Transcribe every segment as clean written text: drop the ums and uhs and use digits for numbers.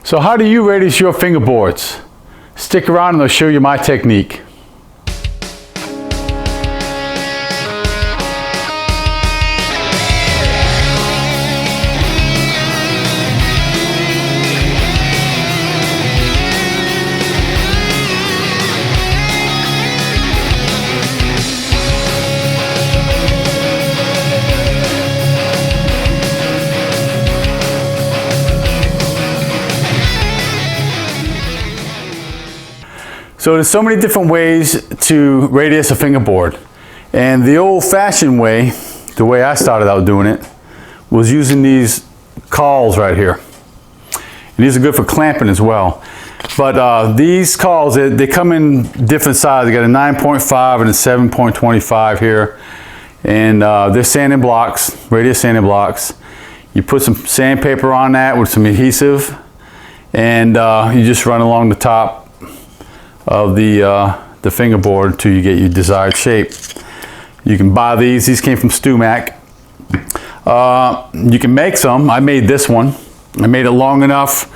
So how do you radius your fingerboards? Stick around and I'll show you my technique. So there's so many different ways to radius a fingerboard. And the old-fashioned way, the way I started out doing it, was using these cawls right here. And these are good for clamping as well. But these cawls, they come in different sizes. They got a 9.5 and a 7.25 here. And they're sanding blocks, radius sanding blocks. You put some sandpaper on that with some adhesive, and you just run along the top of the fingerboard until you get your desired shape. You can buy these came from StuMac. You can make some. I made this one. I made it long enough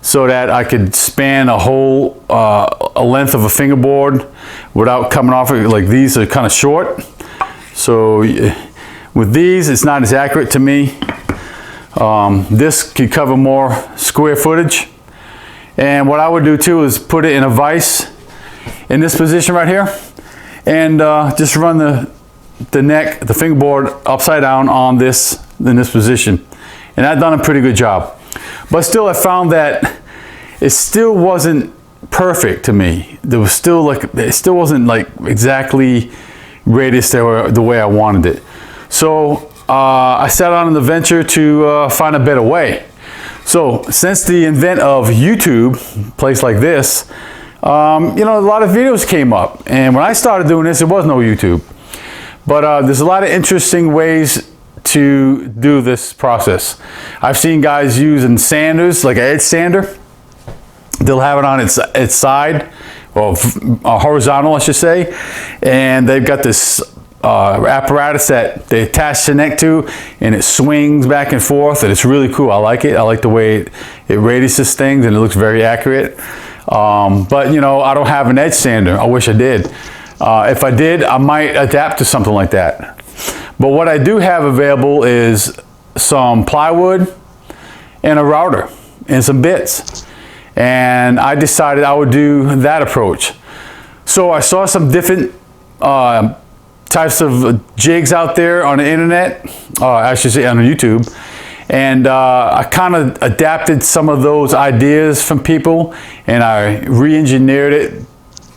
so that I could span a whole a length of a fingerboard without coming off it. Like, these are kind of short, so with these it's not as accurate to me. This could cover more square footage. And what I would do too is put it in a vise in this position right here, and just run the fingerboard upside down on this, in this position. And I've done a pretty good job. But still, I found that it still wasn't perfect to me. There was still it still wasn't like exactly radius the way I wanted it. So I set on the venture to find a better way. So since the advent of YouTube, a place like this, you know, a lot of videos came up. And when I started doing this, there was no YouTube. But there's a lot of interesting ways to do this process. I've seen guys using sanders, like an edge sander. They'll have it on its side, or horizontal, I should say. And they've got this apparatus that they attach the neck to, and it swings back and forth, and it's really cool. I like it. I like the way it radiuses things, and it looks very accurate. But you know, I don't have an edge sander. I wish I did. If I did, I might adapt to something like that. But what I do have available is some plywood and a router and some bits. And I decided I would do that approach. So I saw some different types of jigs out there on the internet, I should say on YouTube, and I kind of adapted some of those ideas from people, and I re-engineered it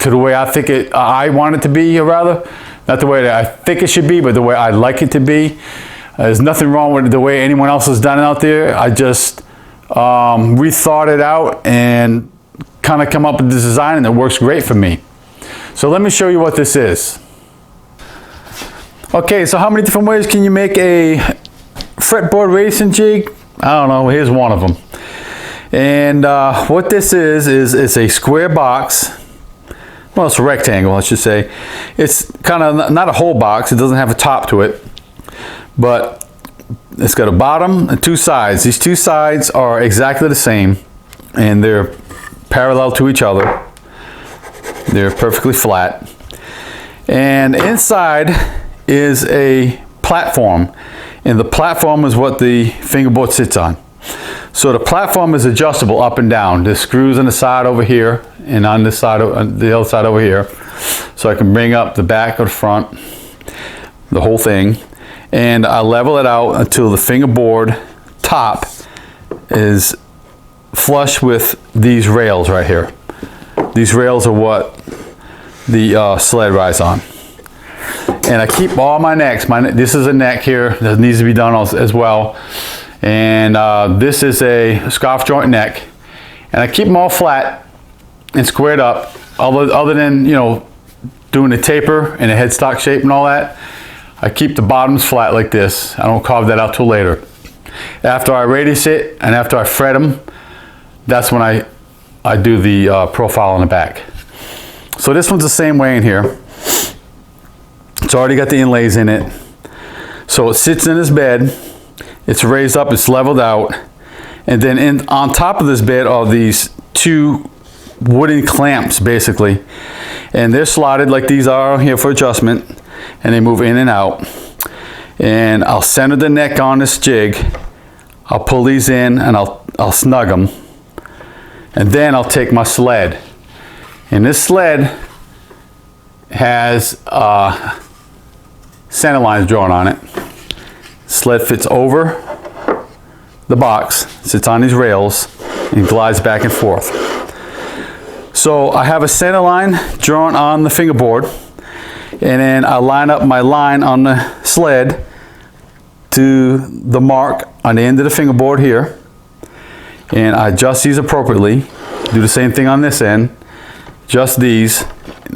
to the way I think I want it to be, or rather, not the way that I think it should be, but the way I like it to be. There's nothing wrong with the way anyone else has done it out there. I just rethought it out and kind of come up with this design, and it works great for me. So let me show you what this is. Okay, so how many different ways can you make a fretboard racing jig? I don't know, here's one of them. And what this is it's a square box. Well, it's a rectangle, I should say. It's kind of not a whole box, it doesn't have a top to it, but it's got a bottom and two sides. These two sides are exactly the same, and they're parallel to each other. They're perfectly flat. And inside is a platform, and the platform is what the fingerboard sits on. So the platform is adjustable up and down. There's screws on the side over here, and on this side, on the other side over here. So I can bring up the back or the front, the whole thing, and I level it out until the fingerboard top is flush with these rails right here. These rails are what the sled rides on. And I keep all my necks. This is a neck here that needs to be done as well. And this is a scarf joint neck. And I keep them all flat and squared up, other than, you know, doing the taper and the headstock shape and all that. I keep the bottoms flat like this. I don't carve that out till later. After I radius it and after I fret them, that's when I do the profile on the back. So this one's the same way in here. It's already got the inlays in it. So it sits in this bed. It's raised up, it's leveled out. And then on top of this bed are these two wooden clamps basically. And they're slotted like these are here for adjustment. And they move in and out. And I'll center the neck on this jig. I'll pull these in and I'll snug them. And then I'll take my sled. And this sled has center lines drawn on it. Sled fits over the box, sits on these rails, and glides back and forth. So I have a center line drawn on the fingerboard, and then I line up my line on the sled to the mark on the end of the fingerboard here, and I adjust these appropriately. Do the same thing on this end. Adjust these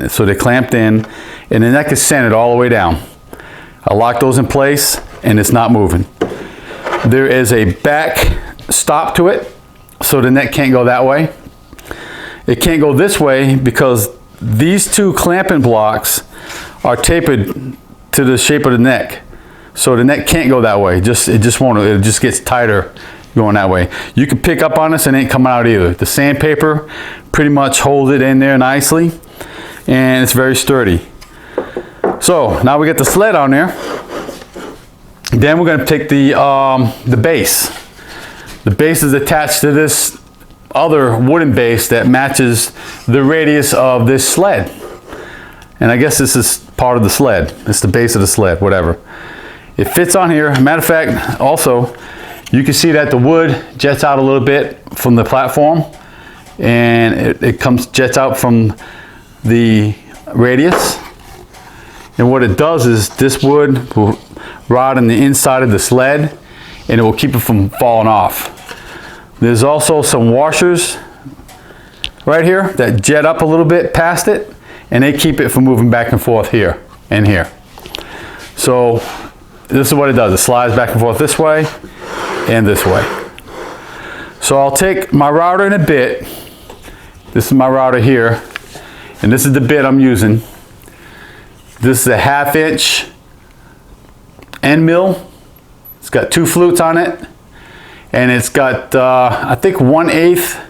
so they're clamped in, and the neck is centered all the way down. I lock those in place, and it's not moving. There is a back stop to it, so the neck can't go that way. It can't go this way because these two clamping blocks are tapered to the shape of the neck. So the neck can't go that way. It just won't. It just gets tighter going that way. You can pick up on this and it ain't coming out either. The sandpaper pretty much holds it in there nicely, and it's very sturdy. So now we get the sled on there. Then we're going to take the base. The base is attached to this other wooden base that matches the radius of this sled. And I guess this is part of the sled. It's the base of the sled, whatever. It fits on here. Matter of fact, also, you can see that the wood jets out a little bit from the platform, and it jets out from the radius. And what it does is this wood will rod in the inside of the sled, and it will keep it from falling off. There's also some washers right here that jet up a little bit past it, and they keep it from moving back and forth here and here. So this is what it does. It slides back and forth this way and this way. So I'll take my router and a bit. This is my router here, and this is the bit I'm using. This is a 1/2 inch end mill. It's got 2 flutes on it, and it's got I think 1/8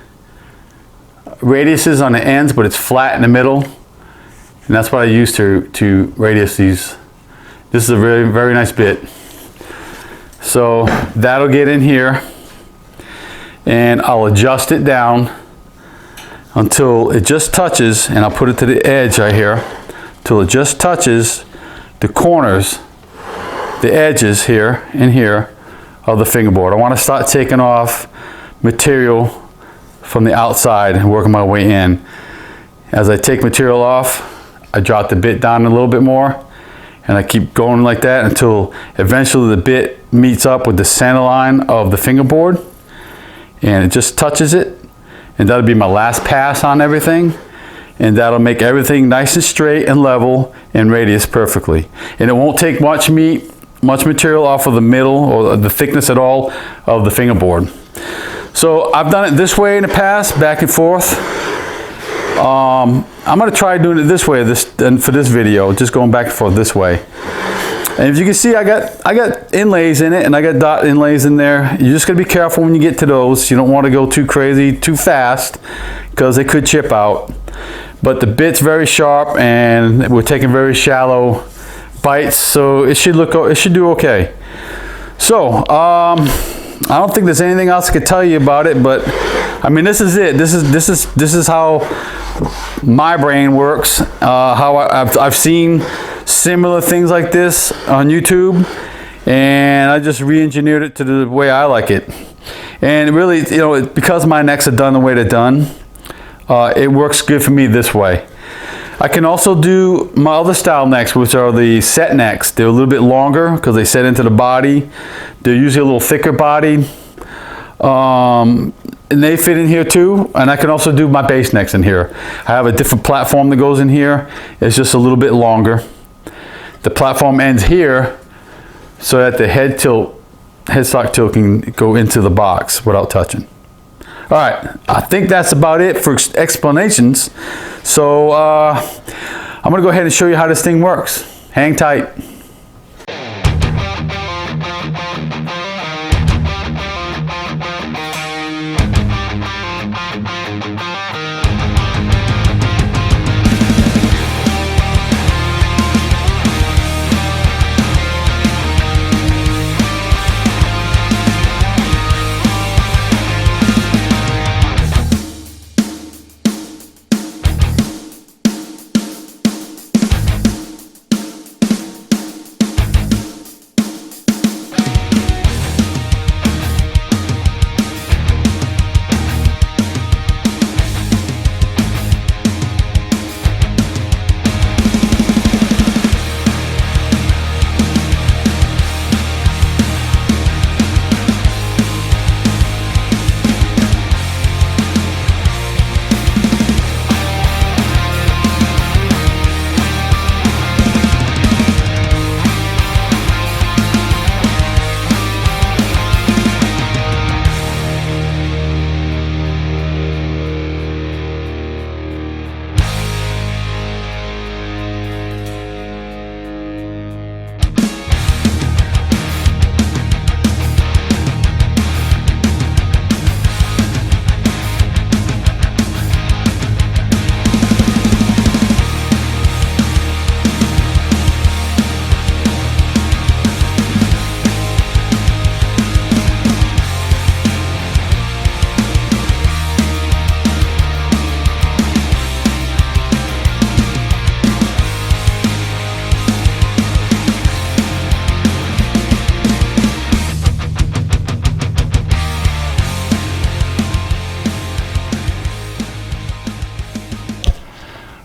radiuses on the ends, but it's flat in the middle, and that's what I use to radius these. This is a very, very nice bit. So that'll get in here, and I'll adjust it down until it just touches, and I'll put it to the edge right here till it just touches the corners, the edges here and here of the fingerboard. I want to start taking off material from the outside and working my way in. As I take material off, I drop the bit down a little bit more, and I keep going like that until eventually the bit meets up with the center line of the fingerboard, and it just touches it, and that'll be my last pass on everything. And that'll make everything nice and straight and level and radius perfectly. And it won't take much material off of the middle or the thickness at all of the fingerboard. So I've done it this way in the past, back and forth. I'm going to try doing it this way for this video, just going back and forth this way. And if you can see, I got inlays in it, and I got dot inlays in there. You're just going to be careful when you get to those. You don't want to go too crazy, too fast, because they could chip out. But the bit's very sharp, and we're taking very shallow bites, so it should do okay. So I don't think there's anything else I could tell you about it, but I mean, this is it. This is how my brain works. How I've seen similar things like this on YouTube, and I just re-engineered it to the way I like it. And really, you know, because my necks are done the way they're done, it works good for me this way. I can also do my other style necks, which are the set necks. They're a little bit longer because they set into the body. They're usually a little thicker body. And they fit in here too. And I can also do my base necks in here. I have a different platform that goes in here. It's just a little bit longer. The platform ends here so that the headstock tilt can go into the box without touching. All right, I think that's about it for explanations. So I'm gonna go ahead and show you how this thing works. Hang tight.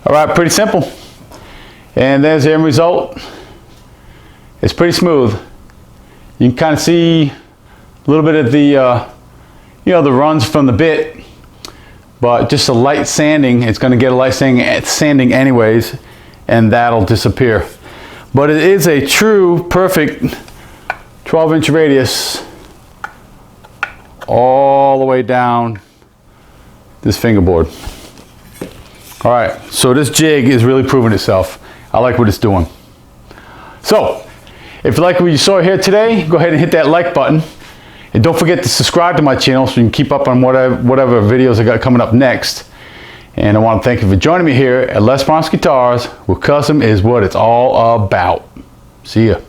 All right, pretty simple. And there's the end result. It's pretty smooth. You can kind of see a little bit of the, the runs from the bit, but just a light sanding, it's going to get a light sanding anyways, and that'll disappear. But it is a true, perfect 12-inch radius all the way down this fingerboard. All right, so this jig is really proving itself. I like what it's doing. So, if you like what you saw here today, go ahead and hit that like button. And don't forget to subscribe to my channel so you can keep up on whatever videos I got coming up next. And I want to thank you for joining me here at Les Bronx Guitars, where custom is what it's all about. See ya.